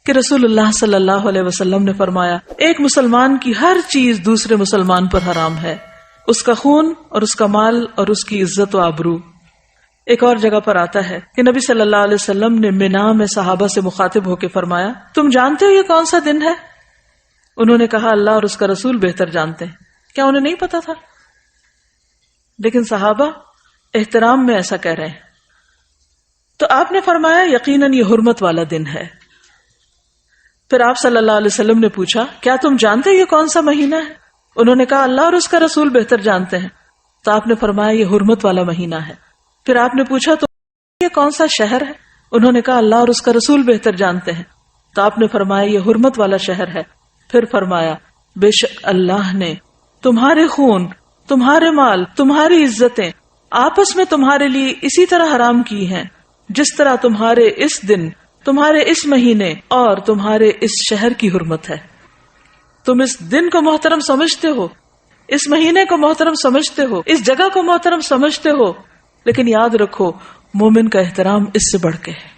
کہ رسول اللہ صلی اللہ علیہ وسلم نے فرمایا ایک مسلمان کی ہر چیز دوسرے مسلمان پر حرام ہے، اس کا خون اور اس کا مال اور اس کی عزت و آبرو۔ ایک اور جگہ پر آتا ہے کہ نبی صلی اللہ علیہ وسلم نے منا میں صحابہ سے مخاطب ہو کے فرمایا تم جانتے ہو یہ کون سا دن ہے؟ انہوں نے کہا اللہ اور اس کا رسول بہتر جانتے ہیں۔ کیا انہیں نہیں پتا تھا؟ لیکن صحابہ احترام میں ایسا کہہ رہے ہیں، تو آپ نے فرمایا یقیناً یہ حرمت والا دن ہے۔ پھر آپ صلی اللہ علیہ وسلم نے پوچھا کیا تم جانتے ہو یہ کون سا مہینہ ہے؟ انہوں نے کہا اللہ اور اس کا رسول بہتر جانتے ہیں۔ تو آپ نے فرمایا یہ حرمت والا مہینہ ہے۔ پھر آپ نے پوچھا تو یہ کون سا شہر ہے؟ انہوں نے کہا اللہ اور اس کا رسول بہتر جانتے ہیں۔ تو آپ نے فرمایا یہ حرمت والا شہر ہے۔ پھر فرمایا بے شک اللہ نے تمہارے خون، تمہارے مال، تمہاری عزتیں آپس میں تمہارے لیے اسی طرح حرام کی ہیں جس طرح تمہارے اس دن، تمہارے اس مہینے اور تمہارے اس شہر کی حرمت ہے۔ تم اس دن کو محترم سمجھتے ہو، اس مہینے کو محترم سمجھتے ہو، اس جگہ کو محترم سمجھتے ہو، لیکن یاد رکھو مومن کا احترام اس سے بڑھ کے ہے۔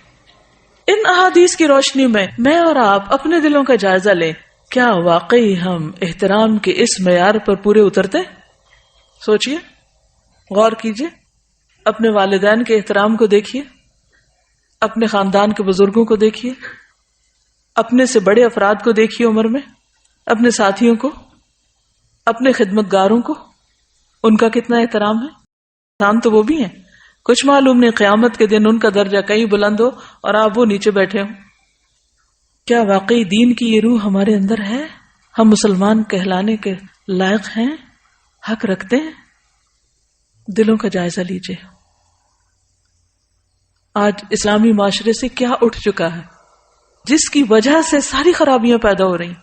ان احادیث کی روشنی میں اور آپ اپنے دلوں کا جائزہ لیں، کیا واقعی ہم احترام کے اس معیار پر پورے اترتے؟ سوچئے، غور کیجئے، اپنے والدین کے احترام کو دیکھیے، اپنے خاندان کے بزرگوں کو دیکھیے، اپنے سے بڑے افراد کو دیکھیے عمر میں، اپنے ساتھیوں کو، اپنے خدمتگاروں کو، ان کا کتنا احترام ہے؟ انسان تو وہ بھی ہیں، کچھ معلوم نہیں قیامت کے دن ان کا درجہ کہیں بلند ہو اور آپ وہ نیچے بیٹھے ہوں۔ کیا واقعی دین کی یہ روح ہمارے اندر ہے؟ ہم مسلمان کہلانے کے لائق ہیں؟ حق رکھتے ہیں؟ دلوں کا جائزہ لیجئے۔ آج اسلامی معاشرے سے کیا اٹھ چکا ہے جس کی وجہ سے ساری خرابیاں پیدا ہو رہی،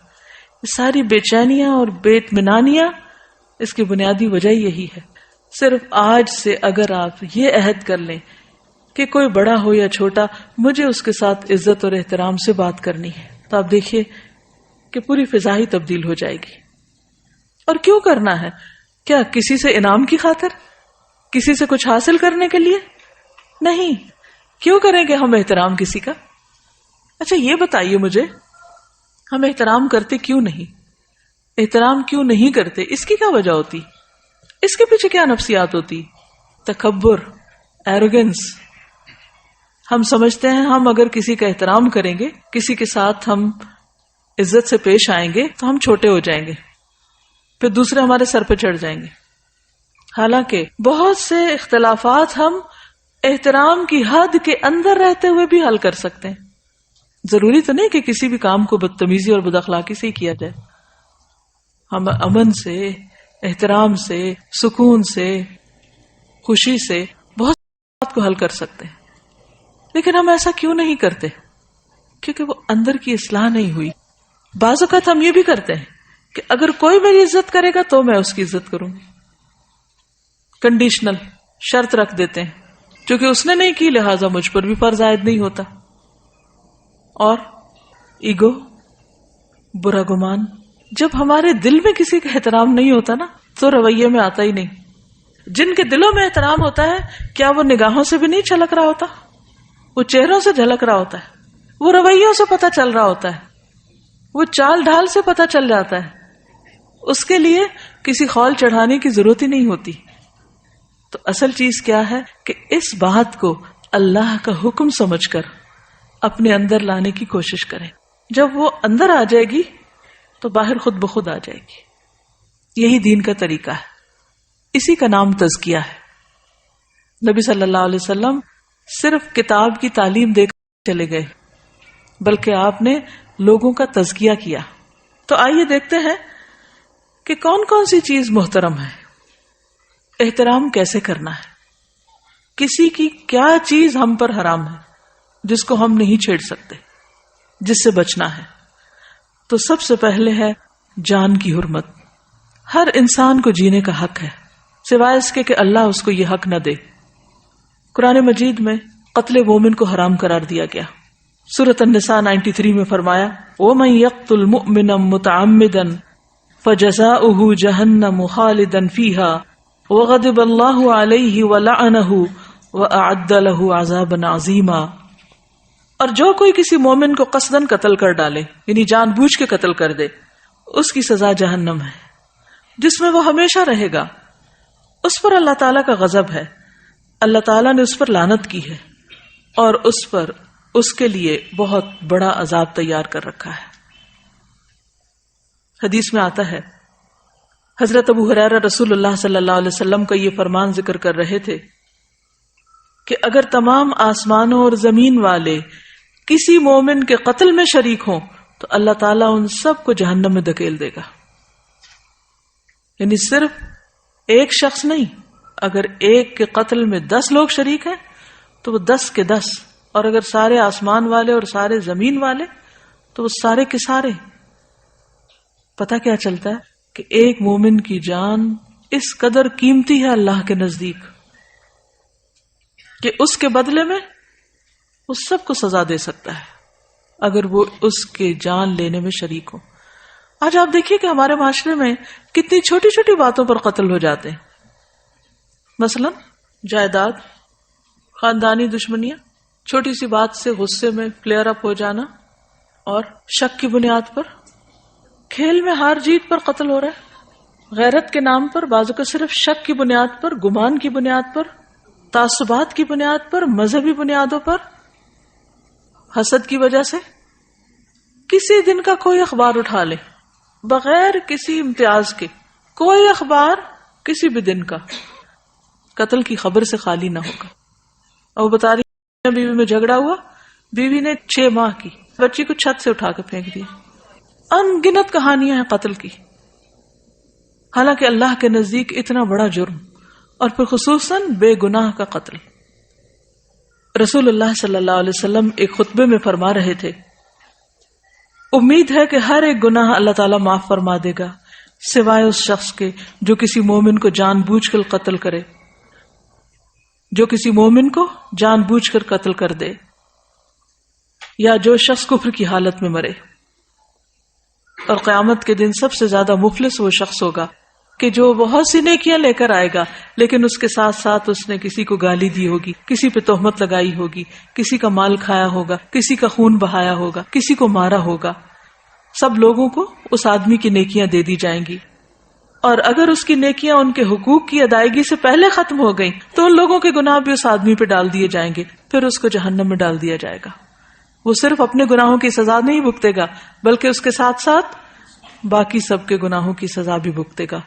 ساری بے چینیاں اور بے اطمینانیاں، اس کی بنیادی وجہ یہی ہے۔ صرف آج سے اگر آپ یہ عہد کر لیں کہ کوئی بڑا ہو یا چھوٹا مجھے اس کے ساتھ عزت اور احترام سے بات کرنی ہے، تو آپ دیکھیے کہ پوری فضا ہی تبدیل ہو جائے گی۔ اور کیوں کرنا ہے؟ کیا کسی سے انعام کی خاطر؟ کسی سے کچھ حاصل کرنے کے لیے؟ نہیں۔ کیوں کریں گے ہم احترام کسی کا؟ اچھا یہ بتائیے مجھے، ہم احترام کرتے کیوں نہیں؟ احترام کیوں نہیں کرتے؟ اس کی کیا وجہ ہوتی؟ اس کے پیچھے کیا نفسیات ہوتی؟ تکبر، ایروگنس۔ ہم سمجھتے ہیں ہم اگر کسی کا احترام کریں گے، کسی کے ساتھ ہم عزت سے پیش آئیں گے تو ہم چھوٹے ہو جائیں گے، پھر دوسرے ہمارے سر پہ چڑھ جائیں گے۔ حالانکہ بہت سے اختلافات ہم احترام کی حد کے اندر رہتے ہوئے بھی حل کر سکتے ہیں۔ ضروری تو نہیں کہ کسی بھی کام کو بدتمیزی اور بد اخلاقی سے ہی کیا جائے۔ ہم امن سے، احترام سے، سکون سے، خوشی سے بہت بات کو حل کر سکتے ہیں، لیکن ہم ایسا کیوں نہیں کرتے؟ کیونکہ وہ اندر کی اصلاح نہیں ہوئی۔ بعض اوقات ہم یہ بھی کرتے ہیں کہ اگر کوئی میری عزت کرے گا تو میں اس کی عزت کروں گی، کنڈیشنل شرط رکھ دیتے ہیں، کیونکہ اس نے نہیں کی لہٰذا مجھ پر بھی فرض عائد نہیں ہوتا۔ اور ایگو، برا گمان، جب ہمارے دل میں کسی کا احترام نہیں ہوتا نا تو رویے میں آتا ہی نہیں۔ جن کے دلوں میں احترام ہوتا ہے کیا وہ نگاہوں سے بھی نہیں چھلک رہا ہوتا؟ وہ چہروں سے جھلک رہا ہوتا ہے، وہ رویوں سے پتہ چل رہا ہوتا ہے، وہ چال ڈھال سے پتہ چل جاتا ہے۔ اس کے لیے کسی خول چڑھانے کی ضرورت ہی نہیں ہوتی۔ تو اصل چیز کیا ہے کہ اس بات کو اللہ کا حکم سمجھ کر اپنے اندر لانے کی کوشش کریں۔ جب وہ اندر آ جائے گی تو باہر خود بخود آ جائے گی۔ یہی دین کا طریقہ ہے، اسی کا نام تزکیہ ہے۔ نبی صلی اللہ علیہ وسلم صرف کتاب کی تعلیم دے کر چلے گئے، بلکہ آپ نے لوگوں کا تزکیہ کیا۔ تو آئیے دیکھتے ہیں کہ کون کون سی چیز محترم ہے، احترام کیسے کرنا ہے، کسی کی کیا چیز ہم پر حرام ہے جس کو ہم نہیں چھیڑ سکتے، جس سے بچنا ہے۔ تو سب سے پہلے ہے جان کی حرمت۔ ہر انسان کو جینے کا حق ہے، سوائے اس کے کہ اللہ اس کو یہ حق نہ دے۔ قرآن مجید میں قتل مومن کو حرام قرار دیا گیا۔ سورۃ النساء 93 میں فرمایا وَمَن يَقْتُلْ مُؤْمِنًا مُتَعَمِّدًا فَجَزَاؤُهُ جَهَنَّمُ خَالِدًا فِيهَا وَغَضِبَ اللَّهُ عَلَيْهِ وَلَعَنَهُ وَأَعَدَّ لَهُ عَذَابًا عَظِيمًا۔ اور جو کوئی کسی مومن کو قصدن قتل کر ڈالے یعنی جان بوجھ کے قتل کر دے اس کی سزا جہنم ہے جس میں وہ ہمیشہ رہے گا. اس پر اللہ تعالیٰ کا غضب ہے, اللہ تعالیٰ نے اس پر لعنت کی ہے اور اس پر اس کے لیے بہت بڑا عذاب تیار کر رکھا ہے. حدیث میں آتا ہے حضرت ابو ہریرہ رسول اللہ صلی اللہ علیہ وسلم کا یہ فرمان ذکر کر رہے تھے کہ اگر تمام آسمانوں اور زمین والے کسی مومن کے قتل میں شریک ہوں تو اللہ تعالیٰ ان سب کو جہنم میں دھکیل دے گا. یعنی صرف ایک شخص نہیں, اگر ایک کے قتل میں 10 لوگ شریک ہیں تو وہ 10 کے 10, اور اگر سارے آسمان والے اور سارے زمین والے تو وہ سارے کے سارے. پتہ کیا چلتا ہے کہ ایک مومن کی جان اس قدر قیمتی ہے اللہ کے نزدیک کہ اس کے بدلے میں وہ سب کو سزا دے سکتا ہے اگر وہ اس کے جان لینے میں شریک ہو. آج آپ دیکھیے کہ ہمارے معاشرے میں کتنی چھوٹی چھوٹی باتوں پر قتل ہو جاتے ہیں. مثلا جائیداد, خاندانی دشمنیاں, چھوٹی سی بات سے غصے میں فلیئر اپ ہو جانا, اور شک کی بنیاد پر, کھیل میں ہار جیت پر قتل ہو رہا ہے, غیرت کے نام پر, بعضوں کو صرف شک کی بنیاد پر, گمان کی بنیاد پر, تعصبات کی بنیاد پر, مذہبی بنیادوں پر, حسد کی وجہ سے. کسی دن کا کوئی اخبار اٹھا لے بغیر کسی امتیاز کے, کوئی اخبار کسی بھی دن کا قتل کی خبر سے خالی نہ ہوگا. اور وہ بتا رہی بیوی میں جھگڑا ہوا, بیوی نے 6 ماہ کی بچی کو چھت سے اٹھا کے پھینک دیا. ان گنت کہانیاں ہیں قتل کی, حالانکہ اللہ کے نزدیک اتنا بڑا جرم, اور پھر خصوصاً بے گناہ کا قتل. رسول اللہ صلی اللہ علیہ وسلم ایک خطبے میں فرما رہے تھے, امید ہے کہ ہر ایک گناہ اللہ تعالیٰ معاف فرما دے گا سوائے اس شخص کے جو کسی مومن کو جان بوجھ کر قتل کرے, جو کسی مومن کو جان بوجھ کر قتل کر دے, یا جو شخص کفر کی حالت میں مرے. اور قیامت کے دن سب سے زیادہ مفلس وہ شخص ہوگا کہ جو بہت سی نیکیاں لے کر آئے گا لیکن اس کے ساتھ ساتھ اس نے کسی کو گالی دی ہوگی, کسی پہ تہمت لگائی ہوگی, کسی کا مال کھایا ہوگا, کسی کا خون بہایا ہوگا, کسی کو مارا ہوگا. سب لوگوں کو اس آدمی کی نیکیاں دے دی جائیں گی, اور اگر اس کی نیکیاں ان کے حقوق کی ادائیگی سے پہلے ختم ہو گئیں تو ان لوگوں کے گناہ بھی اس آدمی پہ ڈال دیے جائیں گے, پھر اس کو جہنم میں ڈال دیا جائے گا. وہ صرف اپنے گناہوں کی سزا نہیں بھگتے گا بلکہ اس کے ساتھ ساتھ باقی سب کے گناہوں کی سزا بھی بھگتے گا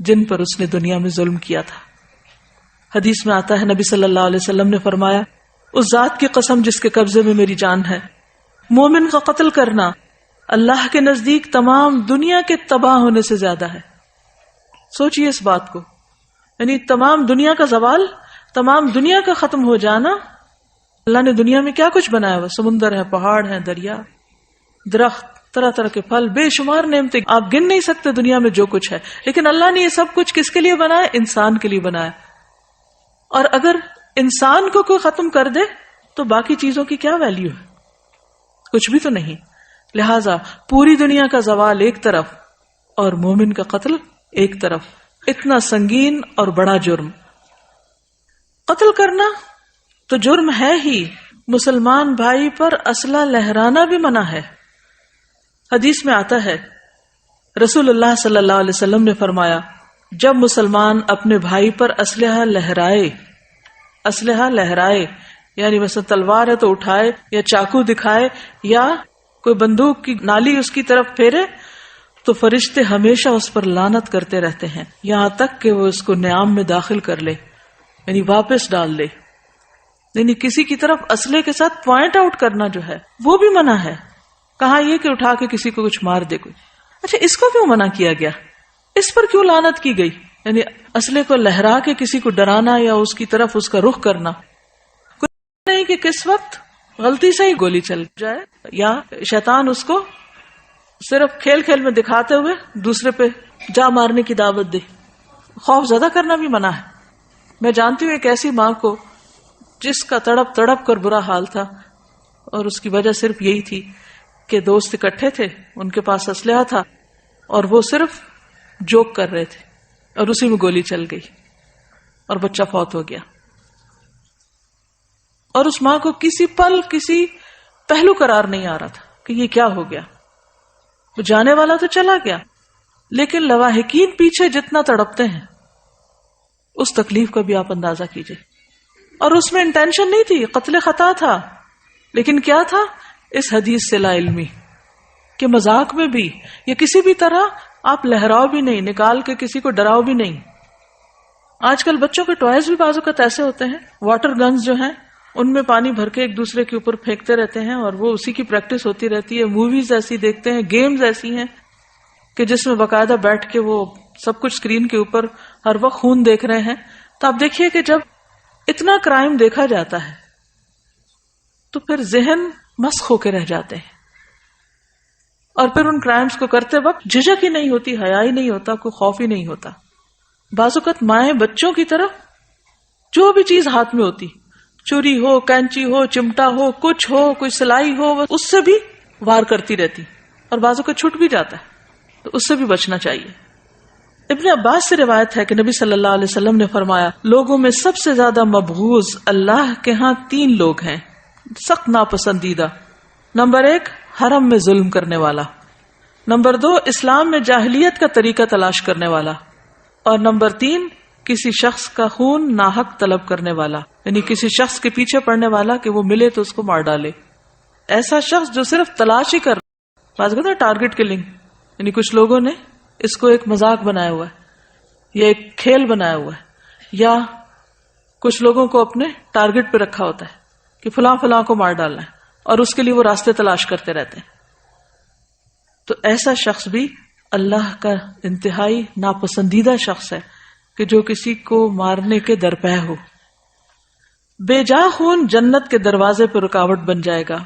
جن پر اس نے دنیا میں ظلم کیا تھا. حدیث میں آتا ہے نبی صلی اللہ علیہ وسلم نے فرمایا, اس ذات کی قسم جس کے قبضے میں میری جان ہے, مومن کا قتل کرنا اللہ کے نزدیک تمام دنیا کے تباہ ہونے سے زیادہ ہے. سوچئے اس بات کو, یعنی تمام دنیا کا زوال, تمام دنیا کا ختم ہو جانا. اللہ نے دنیا میں کیا کچھ بنایا ہوا, سمندر ہے, پہاڑ ہیں, دریا, درخت, طرح طرح کے پھل, بے شمار نعمتیں, آپ گن نہیں سکتے دنیا میں جو کچھ ہے. لیکن اللہ نے یہ سب کچھ کس کے لیے بنایا؟ انسان کے لیے بنایا. اور اگر انسان کو کوئی ختم کر دے تو باقی چیزوں کی کیا ویلیو ہے؟ کچھ بھی تو نہیں. لہذا پوری دنیا کا زوال ایک طرف اور مومن کا قتل ایک طرف, اتنا سنگین اور بڑا جرم. قتل کرنا تو جرم ہے ہی, مسلمان بھائی پر اسلحہ لہرانا بھی منع ہے. حدیث میں آتا ہے رسول اللہ صلی اللہ علیہ وسلم نے فرمایا, جب مسلمان اپنے بھائی پر اسلحہ لہرائے یعنی مثلا تلوار ہے تو اٹھائے, یا چاقو دکھائے, یا کوئی بندوق کی نالی اس کی طرف پھیرے, تو فرشتے ہمیشہ اس پر لعنت کرتے رہتے ہیں یہاں تک کہ وہ اس کو نیام میں داخل کر لے, یعنی واپس ڈال لے. یعنی کسی کی طرف اسلحے کے ساتھ پوائنٹ آؤٹ کرنا جو ہے وہ بھی منع ہے. کہا یہ کہ اٹھا کے کسی کو کچھ مار دے کوئی. اچھا, اس کو کیوں منع کیا گیا؟ اس پر کیوں لعنت کی گئی؟ یعنی اسلحے کو لہرا کے کسی کو ڈرانا یا اس کی طرف اس کا رخ کرنا. کوئی نہیں کہ کس وقت غلطی سے ہی گولی چل جائے, یا شیطان اس کو صرف کھیل کھیل میں دکھاتے ہوئے دوسرے پہ جا مارنے کی دعوت دے. خوف زدہ کرنا بھی منع ہے. میں جانتی ہوں ایک ایسی ماں کو جس کا تڑپ تڑپ کر برا حال تھا, اور اس کی وجہ صرف یہی تھی کہ دوست اکٹھے تھے, ان کے پاس اسلحہ تھا, اور وہ صرف جوک کر رہے تھے, اور اسی میں گولی چل گئی اور بچہ فوت ہو گیا. اور اس ماں کو کسی پل کسی پہلو قرار نہیں آ رہا تھا کہ یہ کیا ہو گیا. وہ جانے والا تو چلا گیا، لیکن لواحقین پیچھے جتنا تڑپتے ہیں اس تکلیف کا بھی آپ اندازہ کیجئے. اور اس میں انٹینشن نہیں تھی، قتل خطا تھا، لیکن کیا تھا؟ اس حدیث سے لا علمی کہ مذاق میں بھی یا کسی بھی طرح آپ لہراؤ بھی نہیں، نکال کے کسی کو ڈراؤ بھی نہیں. آج کل بچوں کے ٹوائز بھی بعض اوقات ایسے ہوتے ہیں، واٹر گنز جو ہیں ان میں پانی بھر کے ایک دوسرے کے اوپر پھینکتے رہتے ہیں اور وہ اسی کی پریکٹس ہوتی رہتی ہے. موویز ایسی دیکھتے ہیں، گیمز ایسی ہیں کہ جس میں باقاعدہ بیٹھ کے وہ سب کچھ اسکرین کے اوپر ہر وقت خون دیکھ رہے ہیں. تو آپ دیکھیے کہ جب اتنا کرائم دیکھا جاتا ہے تو پھر ذہن مسخ ہو کے رہ جاتے ہیں، اور پھر ان کرائمز کو کرتے وقت جھجک ہی نہیں ہوتی، حیا ہی نہیں ہوتا، کوئی خوف ہی نہیں ہوتا. بعض اوقات مائیں بچوں کی طرف جو بھی چیز ہاتھ میں ہوتی، چوری ہو، کینچی ہو، چمٹا ہو، کچھ ہو، کوئی سلائی ہو، اس سے بھی وار کرتی رہتی، اور بعض اوقات چھوٹ بھی جاتا ہے، تو اس سے بھی بچنا چاہیے. ابن عباس سے روایت ہے کہ نبی صلی اللہ علیہ وسلم نے فرمایا، لوگوں میں سب سے زیادہ مبغوض اللہ کے ہاں 3 لوگ ہیں، سخت ناپسندیدہ. نمبر 1 حرم میں ظلم کرنے والا، نمبر 2 اسلام میں جاہلیت کا طریقہ تلاش کرنے والا، اور نمبر 3 کسی شخص کا خون ناحق طلب کرنے والا، یعنی کسی شخص کے پیچھے پڑنے والا کہ وہ ملے تو اس کو مار ڈالے. ایسا شخص جو صرف تلاش ہی کر، بات کرتا ہے ٹارگٹ کلنگ، یعنی کچھ لوگوں نے اس کو ایک مذاق بنایا ہوا ہے یا ایک کھیل بنایا ہوا ہے، یا کچھ لوگوں کو اپنے ٹارگٹ پہ رکھا ہوتا ہے کہ فلاں فلاں کو مار ڈالنا ہے، اور اس کے لیے وہ راستے تلاش کرتے رہتے ہیں. تو ایسا شخص بھی اللہ کا انتہائی ناپسندیدہ شخص ہے کہ جو کسی کو مارنے کے درپے ہو. بے جا خون جنت کے دروازے پر رکاوٹ بن جائے گا.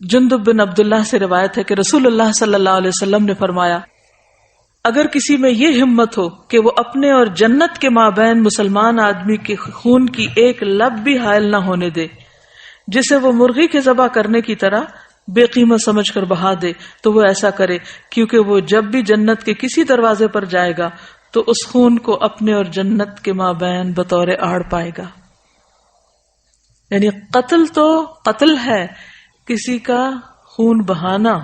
جندب بن عبداللہ سے روایت ہے کہ رسول اللہ صلی اللہ علیہ وسلم نے فرمایا، اگر کسی میں یہ ہمت ہو کہ وہ اپنے اور جنت کے مابین مسلمان آدمی کے خون کی ایک لب بھی حائل نہ ہونے دے، جسے وہ مرغی کے ذبح کرنے کی طرح بے قیمت سمجھ کر بہا دے، تو وہ ایسا کرے، کیونکہ وہ جب بھی جنت کے کسی دروازے پر جائے گا تو اس خون کو اپنے اور جنت کے مابین بطور آڑ پائے گا. یعنی قتل تو قتل ہے، کسی کا خون بہانا،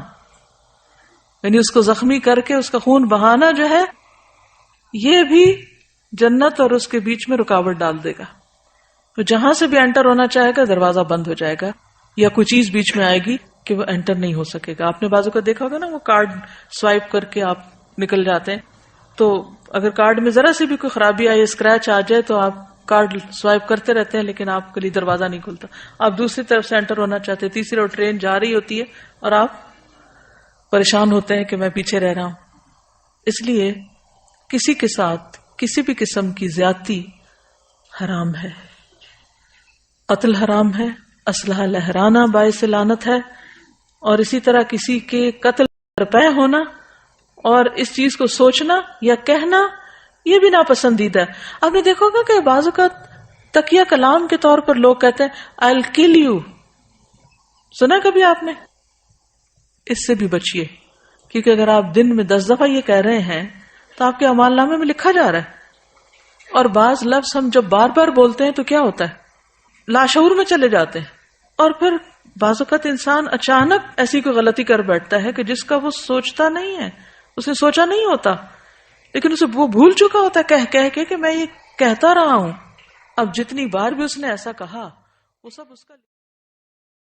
یعنی اس کو زخمی کر کے اس کا خون بہانا جو ہے، یہ بھی جنت اور اس کے بیچ میں رکاوٹ ڈال دے گا. تو جہاں سے بھی انٹر ہونا چاہے گا دروازہ بند ہو جائے گا، یا کوئی چیز بیچ میں آئے گی کہ وہ انٹر نہیں ہو سکے گا. آپ نے بازو کا دیکھا ہوگا نا، وہ کارڈ سوائپ کر کے آپ نکل جاتے ہیں، تو اگر کارڈ میں ذرا سی بھی کوئی خرابی آئے، اسکریچ آ جائے، تو آپ کارڈ سوائپ کرتے رہتے ہیں لیکن آپ کے لیے دروازہ نہیں کھلتا. آپ دوسری طرف سے انٹر ہونا چاہتے ہیں، تیسری اور ٹرین جا رہی ہوتی ہے اور آپ پریشان ہوتے ہیں کہ میں پیچھے رہ رہا ہوں. اس لیے کسی کے ساتھ کسی بھی قسم کی زیادتی حرام ہے. قتل حرام ہے، اسلحہ لہرانا باعث لعنت ہے، اور اسی طرح کسی کے قتل درپے ہونا اور اس چیز کو سوچنا یا کہنا، یہ بھی ناپسندیدہ ہے. آپ نے دیکھا ہوگا کہ بعض اوقات تکیہ کلام کے طور پر لوگ کہتے ہیں I'll kill you. سنا کبھی آپ نے؟ اس سے بھی بچیے، کیونکہ اگر آپ دن میں 10 دفعہ یہ کہہ رہے ہیں تو آپ کے اعمال نامے میں لکھا جا رہا ہے. اور بعض لفظ ہم جب بار بار بولتے ہیں تو کیا ہوتا ہے، لاشعور میں چلے جاتے ہیں، اور پھر بعض اوقات انسان اچانک ایسی کوئی غلطی کر بیٹھتا ہے کہ جس کا وہ سوچتا نہیں ہے، اس نے سوچا نہیں ہوتا، لیکن اسے وہ بھول چکا ہوتا ہے کہہ کے کہ میں یہ کہتا رہا ہوں. اب جتنی بار بھی اس نے ایسا کہا وہ سب اس کا